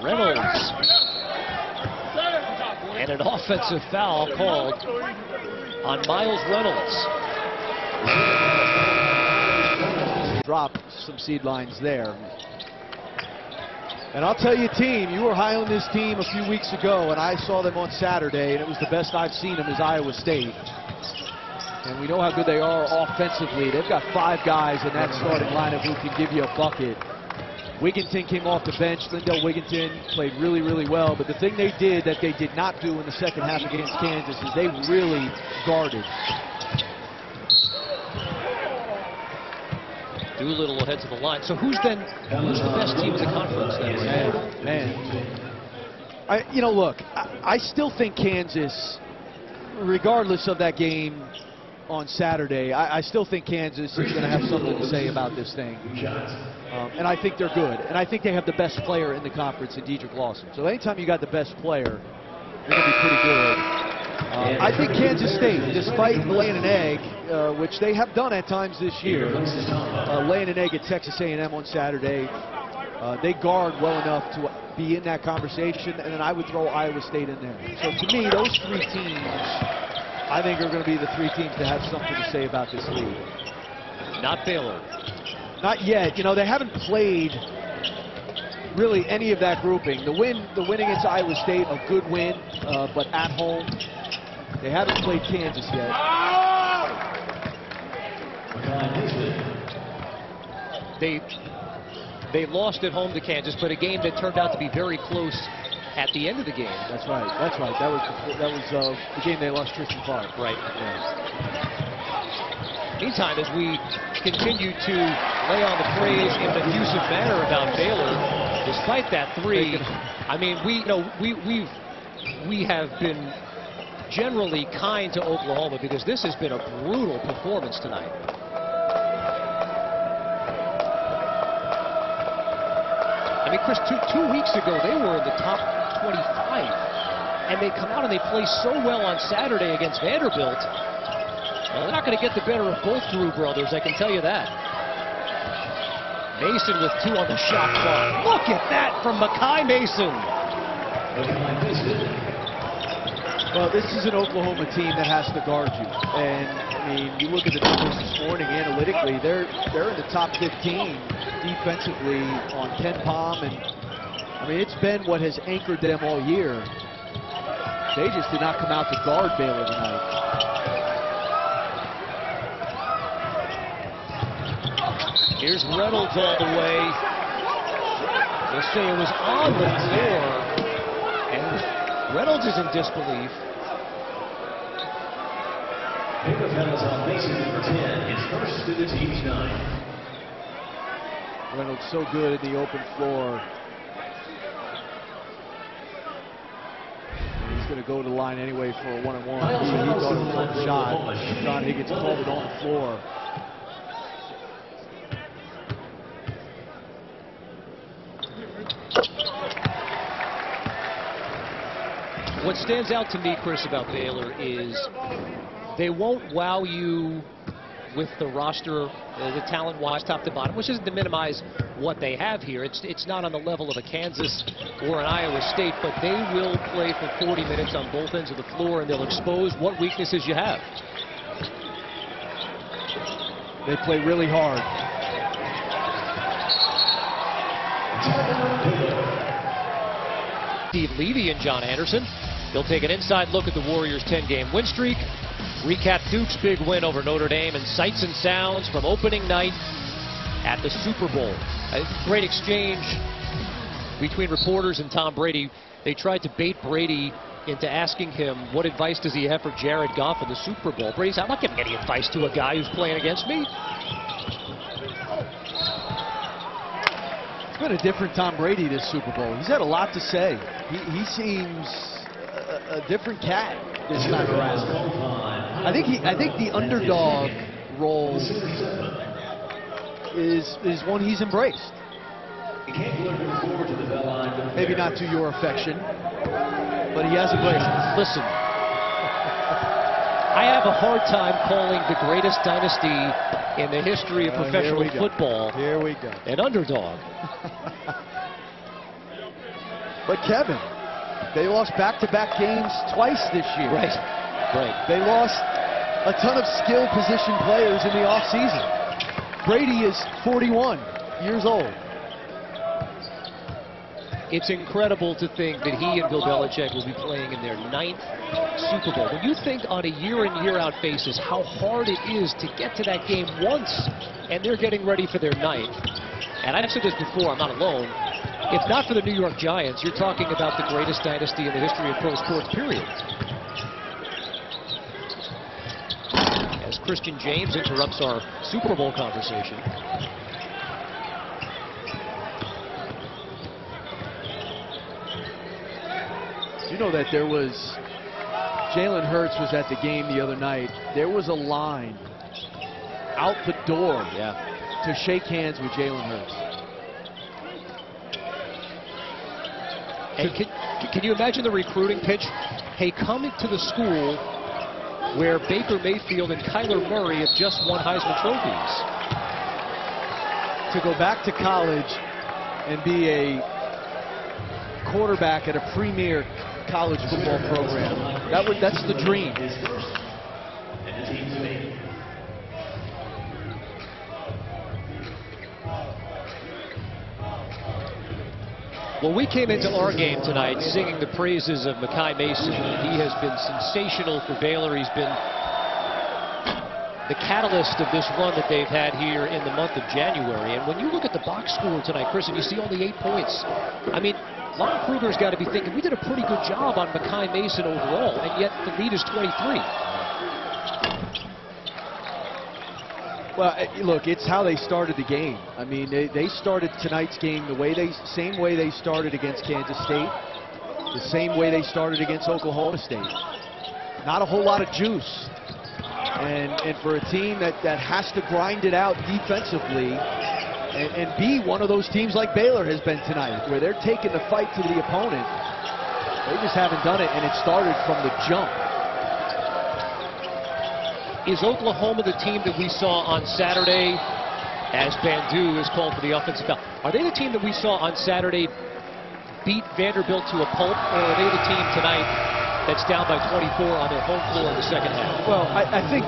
Reynolds. And an offensive foul called on Miles Reynolds. Drop some seed lines there. And I'll tell you, team, you were high on this team a few weeks ago, and I saw them on Saturday, and it was the best I've seen them is Iowa State. And we know how good they are offensively. They've got 5 guys in that starting lineup who can give you a bucket. Wigginton came off the bench. Lindell Wigginton played really, really well. But the thing they did that they did not do in the second half against Kansas is they really guarded. Doolittle will head to the line. So who's the best team in the conference then? Man. You know, look, I still think Kansas, regardless of that game on Saturday, I still think Kansas is going to have something to say about this thing. And I think they're good. And I think they have the best player in the conference in Dedrick Lawson. So anytime you got the best player, you're going to be pretty good. I think Kansas State, despite laying an egg, which they have done at times this year, laying an egg at Texas A&M on Saturday, they guard well enough to be in that conversation, and then I would throw Iowa State in there. So to me, those 3 teams, I think are going to be the 3 teams that have something to say about this league. Not Baylor. Not yet. You know, they haven't played really any of that grouping. The win against Iowa State, a good win, but at home. They haven't played Kansas yet. They lost at home to Kansas, but a game that turned out to be very close at the end of the game. That's right. That's right. That was the game they lost Tristan Clark. Right. Yeah. Meantime, as we continue to lay on the praise in an effusive manner about Baylor, despite that 3, I mean, we have been generally kind to Oklahoma because this has been a brutal performance tonight. I mean, Chris, two weeks ago they were in the top 25, and they come out and they play so well on Saturday against Vanderbilt. Well, they're not going to get the better of both Drew brothers, I can tell you that. Mason with 2 on the shot clock. Look at that from Makai Mason. Well, this is an Oklahoma team that has to guard you. And, I mean, you look at the numbers this morning analytically, they're in the top 15 defensively on KenPom. And, I mean, it's been what has anchored them all year. They just did not come out to guard Baylor tonight. Here's Reynolds all the way. They say it was on the floor. And Reynolds is in disbelief. Baylor penalties on Mason, number 10, is first to the team's 9. Reynolds so good in the open floor. He's going to go to the line anyway for a 1-on-1. He thought it was a shot. John Higgins called it on the floor. What stands out to me, Chris, about Baylor is they won't wow you with the roster, the talent-wise, top to bottom, which isn't to minimize what they have here. It's not on the level of a Kansas or an Iowa State, but they will play for 40 minutes on both ends of the floor, and they'll expose what weaknesses you have. They play really hard. Steve Levy and John Anderson. They'll take an inside look at the Warriors' 10-game win streak, recap Duke's big win over Notre Dame, and sights and sounds from opening night at the Super Bowl. A great exchange between reporters and Tom Brady. They tried to bait Brady into asking him what advice does he have for Jared Goff in the Super Bowl. Brady said, I'm not giving any advice to a guy who's playing against me. It's been a different Tom Brady this Super Bowl. He's had a lot to say. He seems a different cat this time around. I think the underdog role is one he's embraced. Maybe not to your affection, but he has embraced it. Listen, I have a hard time calling the greatest dynasty in the history of professional football Here we go. an underdog. But Kevin, they lost back-to-back games twice this year. Right. They lost a ton of skilled position players in the offseason. Brady is 41 years old. It's incredible to think that he and Bill Belichick will be playing in their 9th Super Bowl. When you think on a year in, year out basis how hard it is to get to that game once, and they're getting ready for their 9th. And I've said this before, I'm not alone. If not for the New York Giants, you're talking about the greatest dynasty in the history of pro sports, period. As Christian James interrupts our Super Bowl conversation. You know that there was, Jalen Hurts was at the game the other night. There was a line out the door to shake hands with Jalen Hurts. And can you imagine the recruiting pitch? Hey, come into the school where Baker Mayfield and Kyler Murray have just won Heisman trophies. To go back to college and be a quarterback at a premier college football program. That's the dream. Well, we came into our game tonight singing the praises of Makai Mason. He has been sensational for Baylor. He's been the catalyst of this run that they've had here in the month of January. And when you look at the box score tonight, Chris, and you see only 8 points, I mean, Lon Kruger's got to be thinking, we did a pretty good job on Makai Mason overall, and yet the lead is 23. Well, look, it's how they started the game. I mean, they started tonight's game same way they started against Kansas State, the same way they started against Oklahoma State. Not a whole lot of juice. And for a team that has to grind it out defensively and be one of those teams like Baylor has been tonight, where they're taking the fight to the opponent, they just haven't done it, and it started from the jump. Is Oklahoma the team that we saw on Saturday, as Bandu is called for the offensive foul? Are they the team that we saw on Saturday beat Vanderbilt to a pulp, or are they the team tonight that's down by 24 on their home floor in the second half? Well, I think,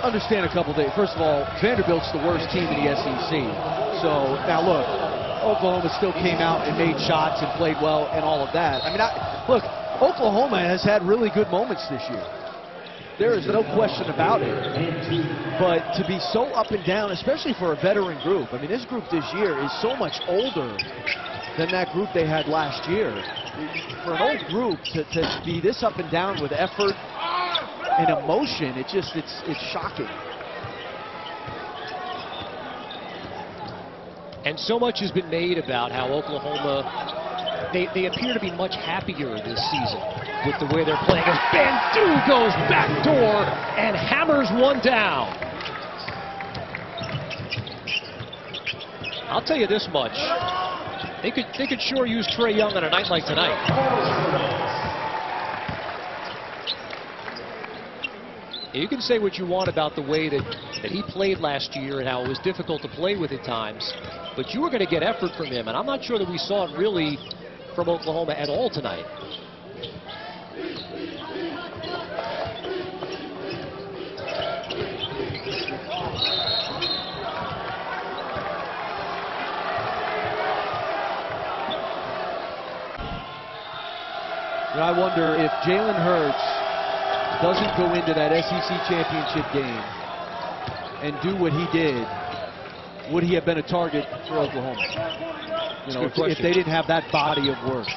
understand a couple things. First of all, Vanderbilt's the worst team in the SEC. So, now look, Oklahoma still came out and made shots and played well and all of that. I mean, look, Oklahoma has had really good moments this year. There is no question about it. But to be so up and down, especially for a veteran group, I mean, this group this year is so much older than that group they had last year. For an old group to be this up and down with effort and emotion, it's shocking. And so much has been made about how Oklahoma, they appear to be much happier this season with the way they're playing. As Bandu goes back door and hammers one down. I'll tell you this much. They could sure use Trae Young on a night like tonight. You can say what you want about the way that he played last year and how it was difficult to play with at times, but you were going to get effort from him, and I'm not sure that we saw it really from Oklahoma at all tonight. And I wonder if Jalen Hurts doesn't go into that SEC championship game and do what he did, would he have been a target for Oklahoma? You know, if they didn't have that body of work.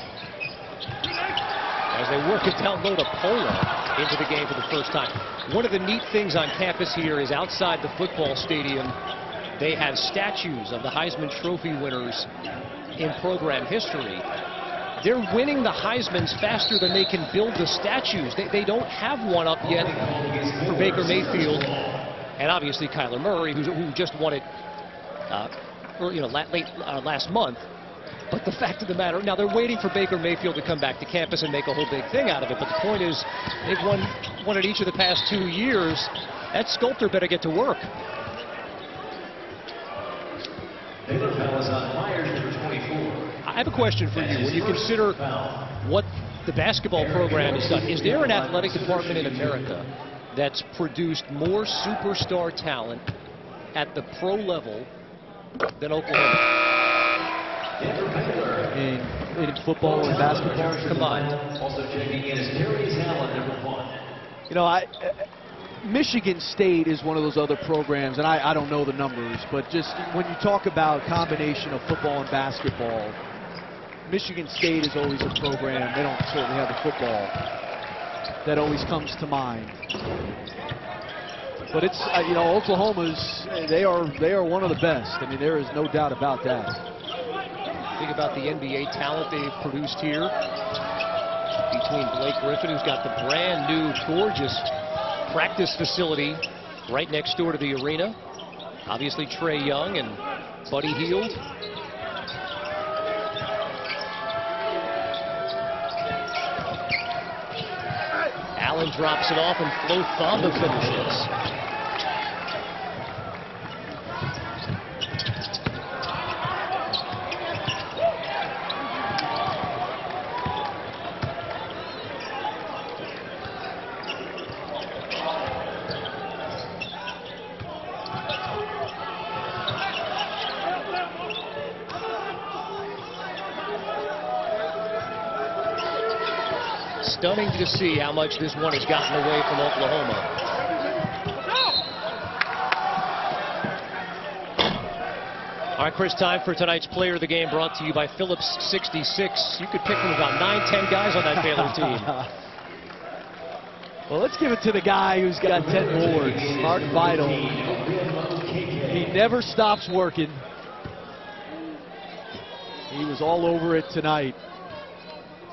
As they work it down low to Polo into the game for the first time. One of the neat things on campus here is outside the football stadium, They have statues of the Heisman Trophy winners in program history. They're winning the Heismans faster than they can build the statues. They don't have one up yet for Baker Mayfield, and obviously Kyler Murray, who just won it late last month. But the fact of the matter, now they're waiting for Baker Mayfield to come back to campus and make a whole big thing out of it. But the point is, they've won it each of the past 2 years. That sculptor better get to work. Baylor foul is on Myers, number 24. I have a question for you. When you consider what the basketball program has done, is there an athletic department in America that's produced more superstar talent at the pro level than Oklahoma? In football and basketball combined. Also checking in is Darius Allen, number 1. You know, Michigan State is one of those other programs, and I don't know the numbers, but just when you talk about combination of football and basketball, Michigan State is always a program. They don't certainly have the football that always comes to mind. But it's Oklahoma's. They are one of the best. I mean, there is no doubt about that. Think about the NBA talent they've produced here between Blake Griffin, who's got the brand new, gorgeous practice facility right next door to the arena. Obviously, Trae Young and Buddy Hield. Allen drops it off, and Flo Thamba finishes. Stunning to see how much this one has gotten away from Oklahoma. All right, Chris, time for tonight's player of the game, brought to you by Phillips 66. You could pick from about 9-10 guys on that Baylor team. Well, let's give it to the guy who's got 10 boards, Mark Vidal. He never stops working. He was all over it tonight.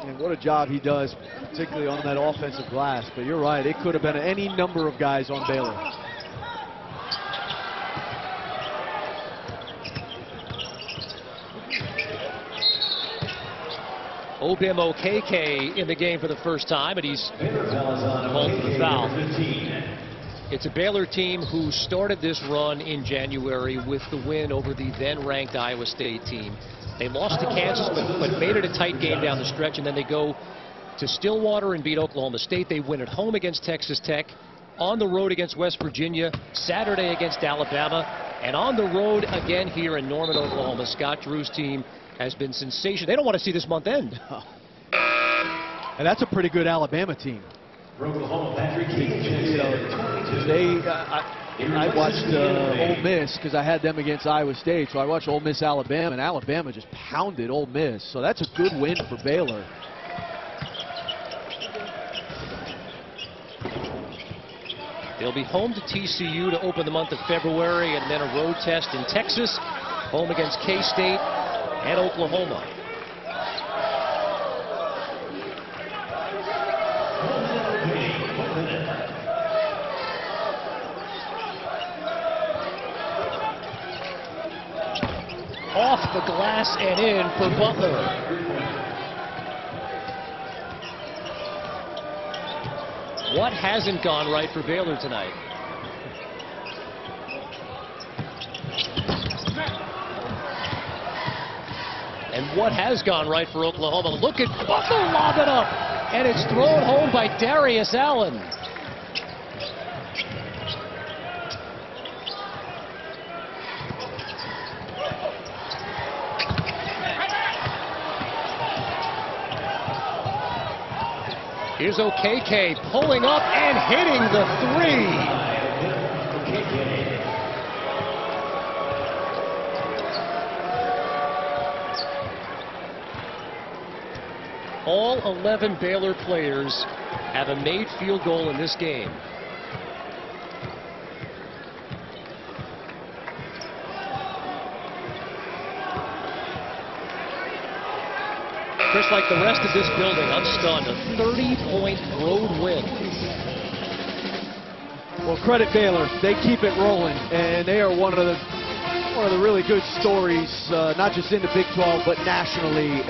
And what a job he does, particularly on that offensive glass. But you're right, it could have been any number of guys on Baylor. MBB OKLAHOMA in the game for the first time, and he's called for the foul. It's a Baylor team who started this run in January with the win over the then-ranked Iowa State team. They lost to Kansas, but made it a tight game down the stretch, and then they go to Stillwater and beat Oklahoma State. They win at home against Texas Tech, on the road against West Virginia, Saturday against Alabama, and on the road again here in Norman, Oklahoma. Scott Drew's team has been sensational. They don't want to see this month end. And that's a pretty good Alabama team. I watched Ole Miss because I had them against Iowa State, so I watched Ole Miss Alabama, and Alabama just pounded Ole Miss. So that's a good win for Baylor. They'll be home to TCU to open the month of February, and then a road test in Texas, home against K-State and Oklahoma. Off the glass and in for Butler. What hasn't gone right for Baylor tonight? And what has gone right for Oklahoma? Look at Butler lob it up, and it's thrown home by Darius Allen. Here's OKLAHOMA pulling up and hitting the three. All 11 Baylor players have a made field goal in this game. Chris, like the rest of this building, I'm stunned. A 30-point road win. Well, credit Baylor. They keep it rolling, and they are one of the really good stories, not just in the Big 12, but nationally.